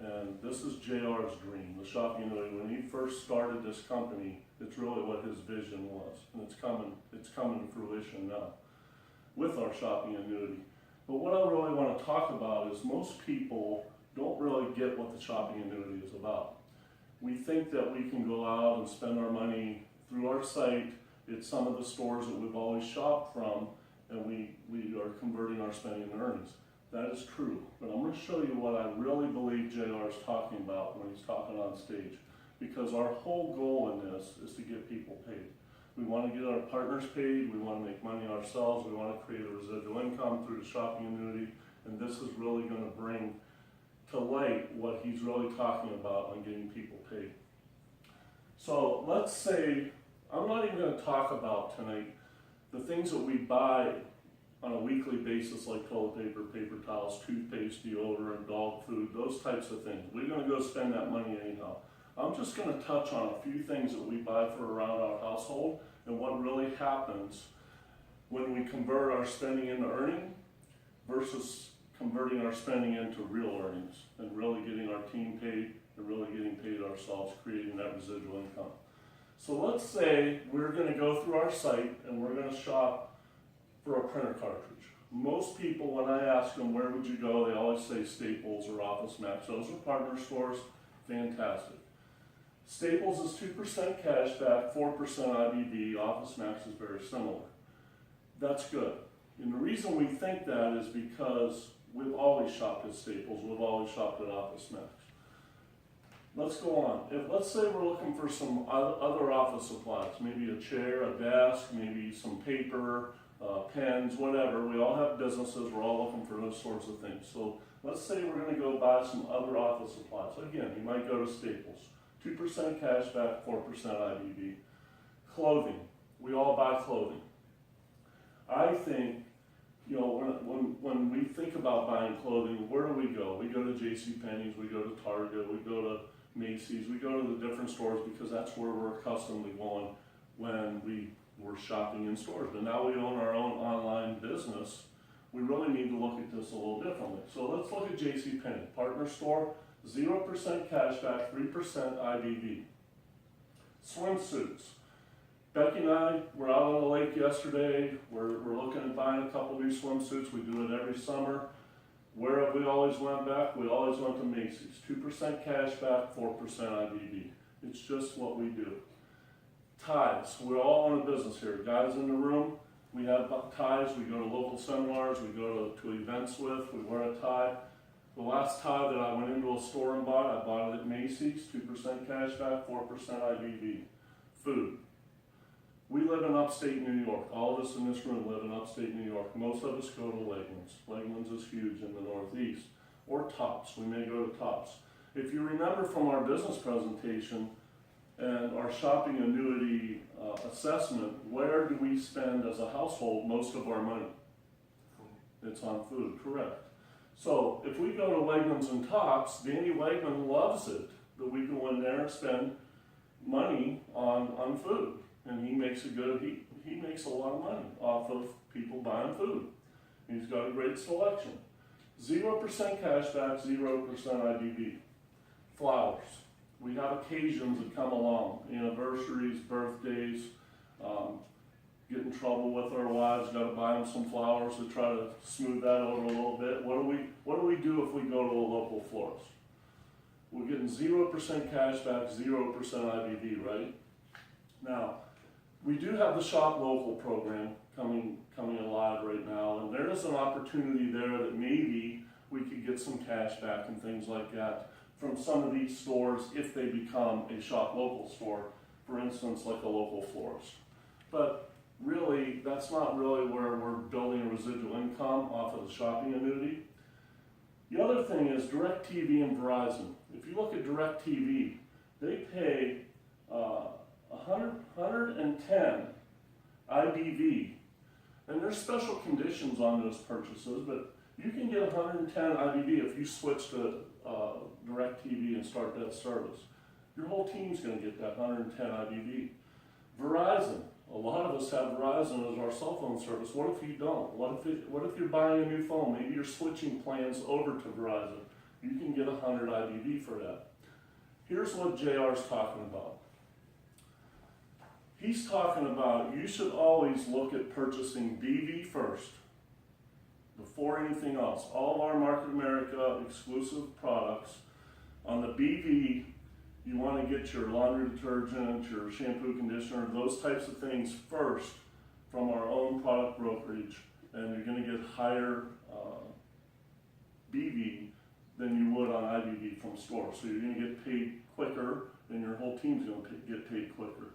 And this is JR's dream, the Shopping Annuity. When he first started this company, it's really what his vision was, and it's coming to fruition now with our Shopping Annuity. But what I really want to talk about is most people don't really get what the Shopping Annuity is about. We think that we can go out and spend our money through our site at some of the stores that we've always shopped from, and we are converting our spending into earnings. That is true, but I'm going to show you what I really believe JR is talking about when he's talking on stage, because our whole goal in this is to get people paid. We want to get our partners paid, we want to make money ourselves, we want to create a residual income through the Shopping Annuity, and this is really going to bring to light what he's really talking about on getting people paid. So let's say, I'm not even going to talk about tonight the things that we buy on a weekly basis, like toilet paper, paper towels, toothpaste, deodorant, dog food, those types of things. We're going to go spend that money anyhow. I'm just going to touch on a few things that we buy for around our household and what really happens when we convert our spending into earning versus converting our spending into real earnings and really getting our team paid and really getting paid ourselves, creating that residual income. So let's say we're going to go through our site and we're going to shop for a printer cartridge. Most people, when I ask them where would you go, they always say Staples or Office Max. Those are partner stores, fantastic. Staples is 2% cash back, 4% IBB. Office Max is very similar. That's good. And the reason we think that is because we've always shopped at Staples, we've always shopped at Office Max. Let's go on. Let's say we're looking for some other office supplies, maybe a chair, a desk, maybe some paper, pens, whatever. We all have businesses, we're all looking for those sorts of things. So let's say we're going to go buy some other office supplies. Again, you might go to Staples. 2% cash back, 4% IBB. Clothing. We all buy clothing. I think, you know, when we think about buying clothing, where do we go? We go to JCPenney's, we go to Target, we go to Macy's, we go to the different stores because that's where we're accustomed to going when we were shopping in stores. But now we own our own online business, we really need to look at this a little differently. So let's look at JCPenney. Partner store, 0% cash back, 3% IBB. Swimsuits. Becky and I were out on the lake yesterday. We're looking at buying a couple new swimsuits. We do it every summer. Where have we always went back? We always went to Macy's. 2% cash back, 4% IBB. It's just what we do. Ties. We're all in a business here. Guys in the room, we have ties. We go to local seminars. We go to events with. We wear a tie. The last tie that I went into a store and bought, I bought it at Macy's. 2% cash back, 4% IBB. Food. We live in upstate New York. All of us in this room live in upstate New York. Most of us go to Wegmans. Wegmans is huge in the Northeast. Or Tops. We may go to Tops. If you remember from our business presentation and our Shopping Annuity assessment, where do we spend as a household most of our money? It's on food, correct. So if we go to Wegmans and Tops, Danny Wegman loves it that we go in there and spend money on food. And he makes he makes a lot of money off of people buying food. He's got a great selection. 0% cash back, 0% IBB. Flowers. We have occasions that come along, anniversaries, birthdays, get in trouble with our wives, got to buy them some flowers to try to smooth that over a little bit. What do we do if we go to a local florist? We're getting 0% cash back, 0% IBB, right? Now, we do have the Shop Local program coming alive right now, and there is an opportunity there that maybe we could get some cash back and things like that from some of these stores if they become a Shop Local store, for instance, like a local florist. But really, that's not really where we're building a residual income off of the Shopping Annuity. The other thing is DirecTV and Verizon. If you look at DirecTV, they pay 110 IBV, and there's special conditions on those purchases, but you can get 110 IBV if you switch to DirecTV and start that service. Your whole team's going to get that 110 IBV. Verizon, a lot of us have Verizon as our cell phone service. What if you don't? What if you're buying a new phone? Maybe you're switching plans over to Verizon. you can get 100 IBV for that. Here's what JR is talking about. He's talking about you should always look at purchasing BV first, before anything else. All of our Market America exclusive products, on the BV, you want to get your laundry detergent, your shampoo, conditioner, those types of things first from our own product brokerage, and you're going to get higher BV than you would on IBV from store. So you're going to get paid quicker, and your whole team's going to get paid quicker.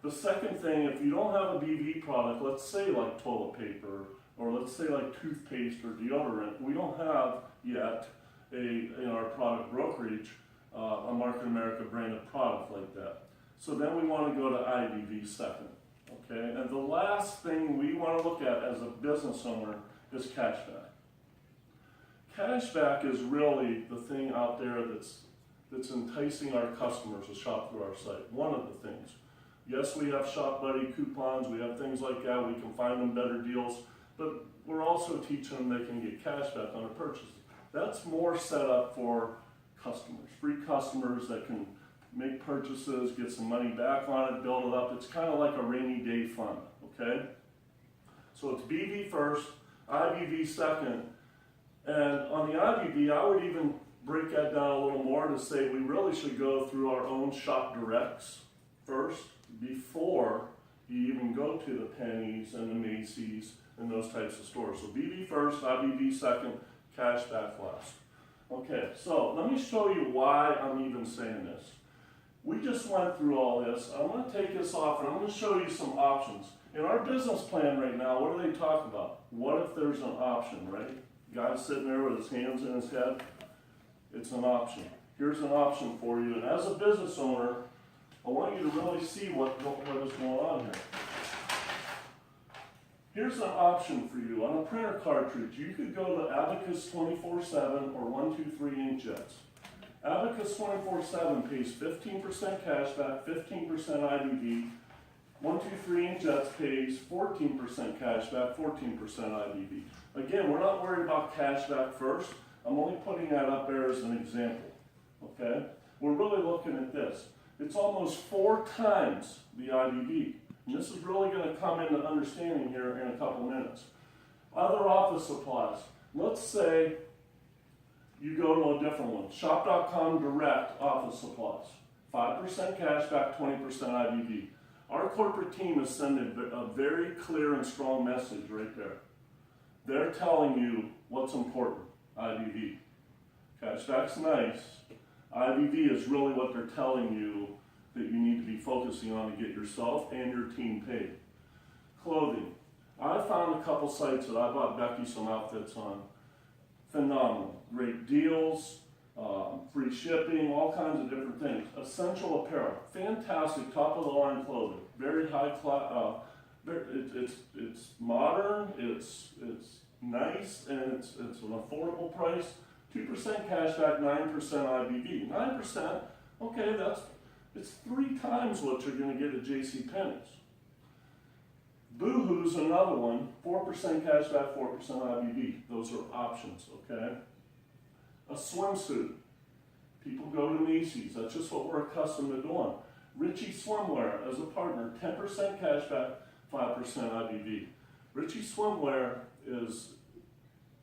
The second thing, if you don't have a BV product, let's say like toilet paper, or let's say like toothpaste or deodorant, we don't have yet in our product brokerage a Market America branded product like that. So then we want to go to IBV second, okay? And the last thing we want to look at as a business owner is cashback. Cashback is really the thing out there that's enticing our customers to shop through our site. One of the things. Yes, we have Shop Buddy coupons, we have things like that, we can find them better deals, but we're also teaching them they can get cashback on their purchases. That's more set up for customers, free customers that can make purchases, get some money back on it, build it up. It's kind of like a rainy day fund, okay? So it's BV first, IBV second, and on the IBV, I would even break that down a little more to say we really should go through our own shop directs first before you even go to the Pennies and the Macy's and those types of stores. So BV first, IBV second, cashback last. Okay, so let me show you why I'm even saying this. We just went through all this. I'm going to take this off and I'm going to show you some options. In our business plan right now, what do they talk about? What if there's an option, right? Guy's sitting there with his hands in his head. It's an option. Here's an option for you. And as a business owner, I want you to really see what is going on here. Here's an option for you. On a printer cartridge, you could go to Abacus 24/7 or 123 inkjets. Abacus 24/7 pays 15% cashback, 15% IBV. 123 inkjets pays 14% cashback, 14% IBV. Again, we're not worried about cashback first. I'm only putting that up there as an example. Okay? We're really looking at this. It's almost 4 times the IBV. And this is really going to come into understanding here in a couple minutes. Other office supplies. Let's say you go to a different one. Shop.com Direct office supplies. 5% cashback, 20% IBV. Our corporate team is sending a very clear and strong message right there. They're telling you what's important, IBV. Cashback's nice. IBV is really what they're telling you that you need to be focusing on to get yourself and your team paid. Clothing. I found a couple sites that I bought Becky some outfits on. Phenomenal. Great deals, free shipping, all kinds of different things. Essential apparel. Fantastic, top of the line clothing. Very high class. It's modern, it's nice, and it's an affordable price. 2% cashback, 9% IBV. 9%, okay, it's 3 times what you're going to get at JCPenney's. Boohoo's another one, 4% cashback, 4% IBV. Those are options, okay? A swimsuit. People go to Macy's. That's just what we're accustomed to doing. Richie Swimwear as a partner, 10% cashback, 5% IBV. Richie Swimwear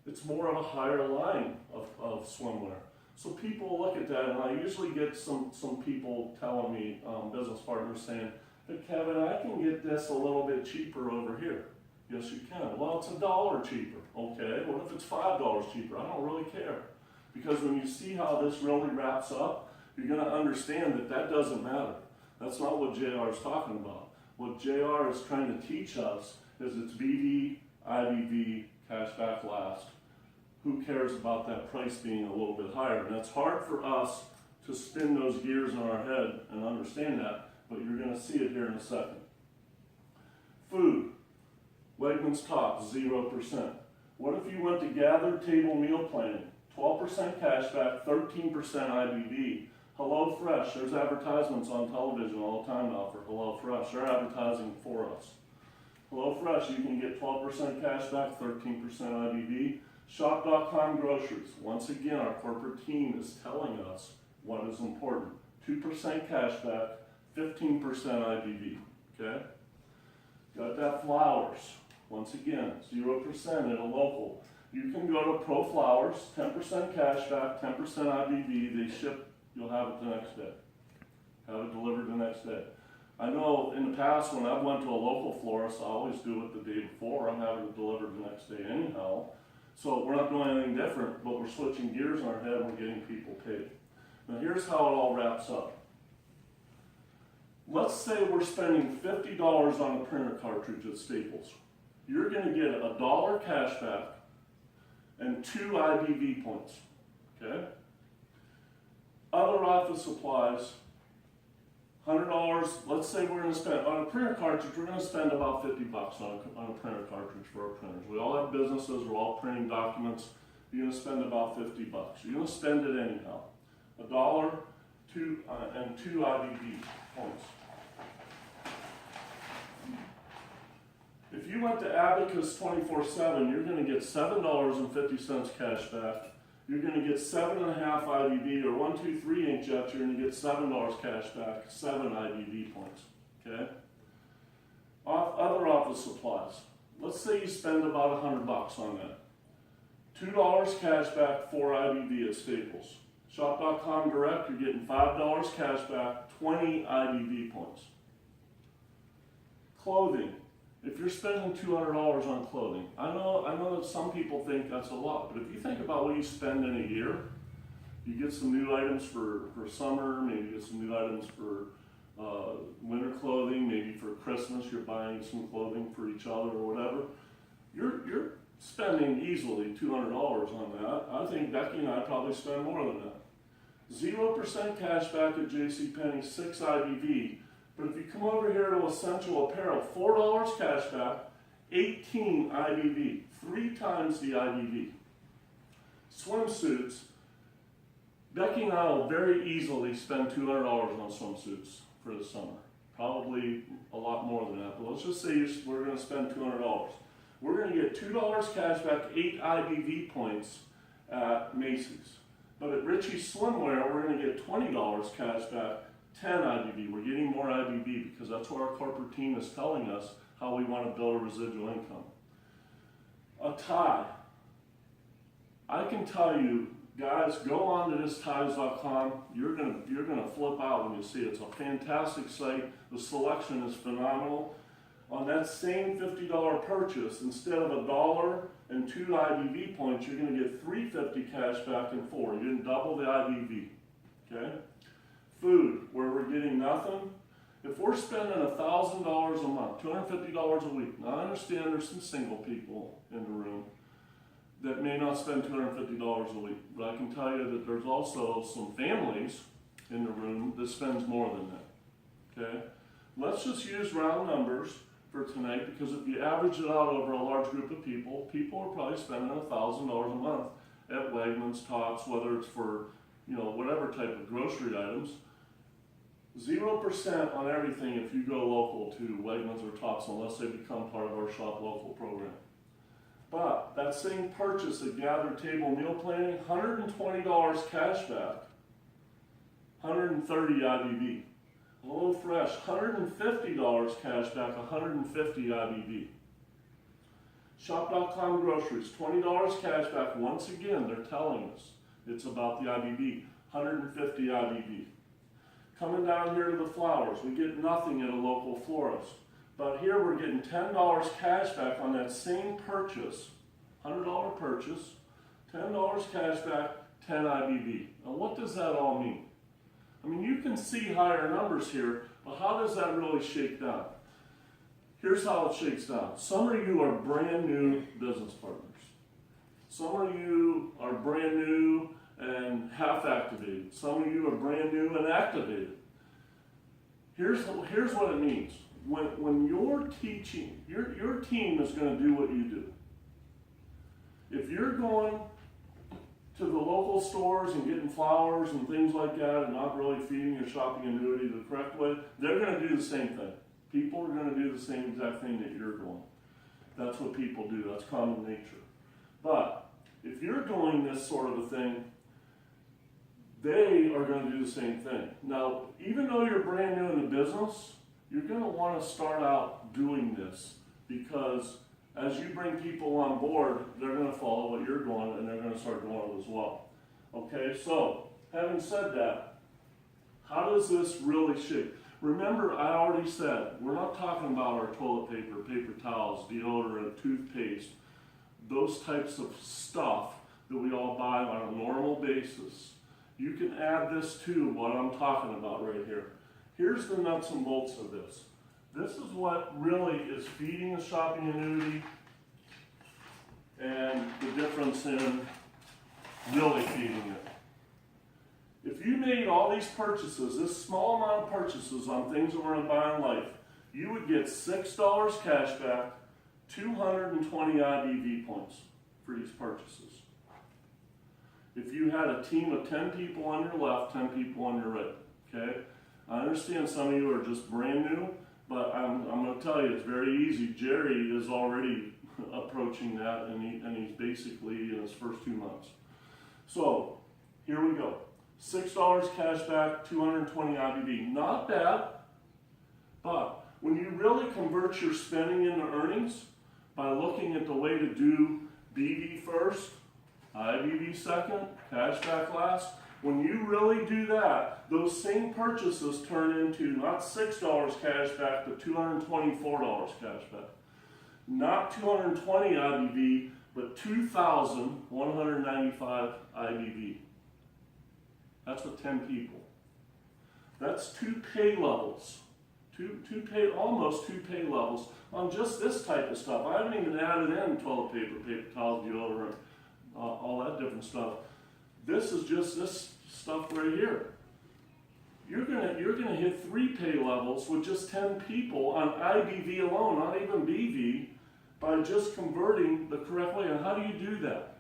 it's more of a higher line of swimwear. So people look at that, and I usually get some people telling me, business partners saying, "Hey Kevin, I can get this a little bit cheaper over here." Yes, you can. Well, it's $1 cheaper. Okay, what if it's $5 cheaper? I don't really care. Because when you see how this really wraps up, you're going to understand that that doesn't matter. That's not what JR is talking about. What JR is trying to teach us is it's BV, IBV, cashback last. Who cares about that price being a little bit higher? And that's hard for us to spin those gears in our head and understand that, but you're going to see it here in a second. Food. Wegmans Tops, 0%. What if you went to Gather Table Meal Planning? 12% cashback, 13% IBV. Hello Fresh, there's advertisements on television all the time now for Hello Fresh. They're advertising for us. Hello Fresh, you can get 12% cashback, 13% IBV. Shop.com groceries. Once again, our corporate team is telling us what is important. 2% cash back, 15% IBV, okay? Got that flowers. Once again, 0% at a local. You can go to Pro Flowers, 10% cash back, 10% IBV. They ship, you'll have it the next day. Have it delivered the next day. I know in the past when I've went to a local florist, I always do it the day before. I'm having it delivered the next day anyhow. So we're not doing anything different, but we're switching gears in our head and we're getting people paid. Now here's how it all wraps up. Let's say we're spending $50 on a printer cartridge at Staples. You're going to get $1 cash back and 2 IBV points, okay? Other office supplies, $100, let's say we're going to spend, on a printer cartridge, we're going to spend about $50 on a printer cartridge for our printers. We all have businesses, we're all printing documents. You're going to spend about $50. You're going to spend it anyhow. $1, 2, and 2 IBV points. If you went to Abacus 24/7, you're going to get $7.50 cash back. You're going to get 7.5 IBV, or 1, 2, 3 inkjets, you're going to get $7 cash back, 7 IBV points, okay? Other office supplies. Let's say you spend about $100 on that. $2 cash back, 4 IBV at Staples. Shop.com Direct, you're getting $5 cash back, 20 IBV points. Clothing. If you're spending $200 on clothing, I know that some people think that's a lot, but if you think about what you spend in a year, you get some new items for summer, maybe you get some new items for winter clothing, maybe for Christmas you're buying some clothing for each other or whatever. You're spending easily $200 on that. I think Becky and I probably spend more than that. 0% cash back at JCPenney, 6 IBV. But if you come over here to Essential Apparel, $4 cash back, 18 IBV, 3 times the IBV. Swimsuits, Becky and I will very easily spend $200 on swimsuits for the summer. Probably a lot more than that, but let's just say we're going to spend $200. We're going to get $2 cash back, 8 IBV points at Macy's. But at Richie's Swimwear, we're going to get $20 cash back, 10 IBV. We're getting more IBV because that's what our corporate team is telling us how we want to build a residual income. A tie. I can tell you, guys, go on to thisties.com. You're gonna flip out when you see it. It's a fantastic site. The selection is phenomenal. On that same $50 purchase, instead of $1 and 2 IBV points, you're going to get $3.50 cash back and 4. You're going to double the IBV. Okay. Food, where we're getting nothing. If we're spending $1,000 a month, $250 a week, now I understand there's some single people in the room that may not spend $250 a week, but I can tell you that there's also some families in the room that spends more than that. Okay? Let's just use round numbers for tonight, because if you average it out over a large group of people, people are probably spending $1,000 a month at Wegmans, Tots, whether it's for, whatever type of grocery items. 0% on everything if you go local to Wegmans or Tots, unless they become part of our Shop Local program. But that same purchase at Gathered Table Meal Planning, $120 cash back, 130 IBV. Hello Fresh, $150 cash back, 150 IBV. Shop.com Groceries, $20 cash back. Once again, they're telling us it's about the IBV, 150 IBV. Coming down here to the flowers, we get nothing at a local florist. But here we're getting $10 cash back on that same purchase, $100 purchase, $10 cash back, 10 IBV. Now what does that all mean? I mean, you can see higher numbers here, but how does that really shake down? Here's how it shakes down. Some of you are brand new business partners. Some of you are brand new and half activated. Some of you are brand new and activated. Here's what it means. When you're teaching, your team is going to do what you do. If you're going to the local stores and getting flowers and things like that and not really feeding your shopping annuity the correct way, they're going to do the same thing. People are going to do the same exact thing that you're doing. That's what people do. That's common nature. But if you're doing this sort of a thing, they are going to do the same thing. Now, even though you're brand new in the business, you're going to want to start out doing this, because as you bring people on board, they're going to follow what you're doing and they're going to start doing it as well. Okay, so having said that, how does this really shape? Remember, I already said, we're not talking about our toilet paper, paper towels, deodorant, toothpaste, those types of stuff that we all buy on a normal basis. You can add this to what I'm talking about right here. Here's the nuts and bolts of this. This is what really is feeding a shopping annuity, and the difference in really feeding it. If you made all these purchases, this small amount of purchases on things that we're going to buy in life, you would get $6 cash back, 220 IBV points for these purchases. If you had a team of 10 people on your left, 10 people on your right, okay? I understand some of you are just brand new, but I'm going to tell you, it's very easy. Jerry is already approaching that, and he's basically in his first 2 months. So, here we go. $6 cash back, 220 IBV. Not bad, but when you really convert your spending into earnings by looking at the way to do BV first, IBV second, cash back last, when you really do that, those same purchases turn into not $6 cash back, but $224 cash back. Not 220 IBV, but 2,195 IBV. That's with 10 people. That's 2 pay levels. Almost two pay levels on just this type of stuff. I haven't even added in toilet paper, paper towels, deodorant, all that different stuff. This is just this stuff right here. You're gonna hit 3 pay levels with just 10 people on IBV alone, not even BV, by just converting the correct way. And how do you do that?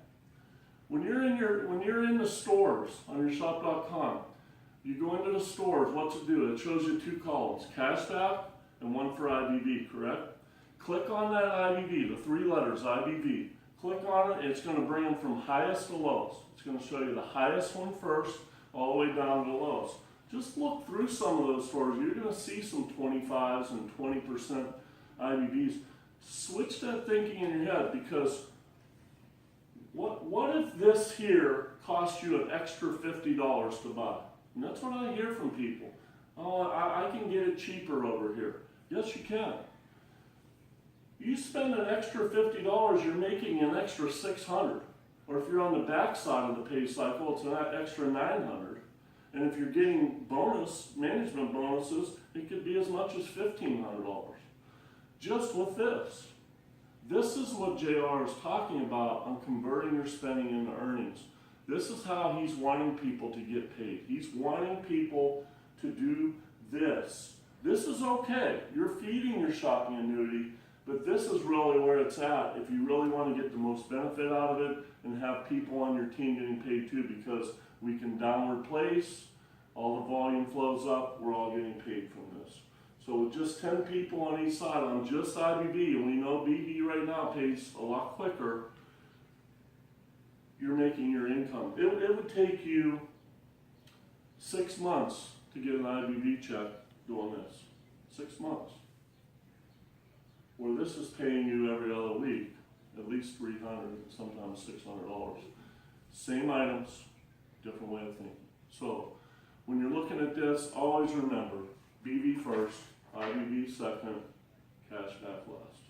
When you're in the stores on your shop.com, you go into the stores, what's it do? It shows you 2 columns, cashback and 1 for IBV, correct? Click on that IBV, the 3 letters IBV. Click on it, it's going to bring them from highest to lowest. It's going to show you the highest one first, all the way down to the lowest. Just look through some of those stores. You're going to see some 25s and 20% IBVs. Switch that thinking in your head, because what if this here cost you an extra $50 to buy? And that's what I hear from people. Oh, I can get it cheaper over here. Yes, you can. You spend an extra $50, you're making an extra $600. Or if you're on the back side of the pay cycle, it's an extra $900. And if you're getting management bonuses, it could be as much as $1,500. Just with this. This is what JR is talking about on converting your spending into earnings. This is how he's wanting people to get paid. He's wanting people to do this. This is okay. You're feeding your shopping annuity, but this is really where it's at if you really want to get the most benefit out of it and have people on your team getting paid too, because we can downward place, all the volume flows up, we're all getting paid from this. So with just 10 people on each side on just IBV, and we know BV right now pays a lot quicker, you're making your income. It would take you 6 months to get an IBV check doing this. 6 months. Where this is paying you every other week, at least $300, sometimes $600. Same items, different way of thinking. So when you're looking at this, always remember, BV first, IBV second, cash back last.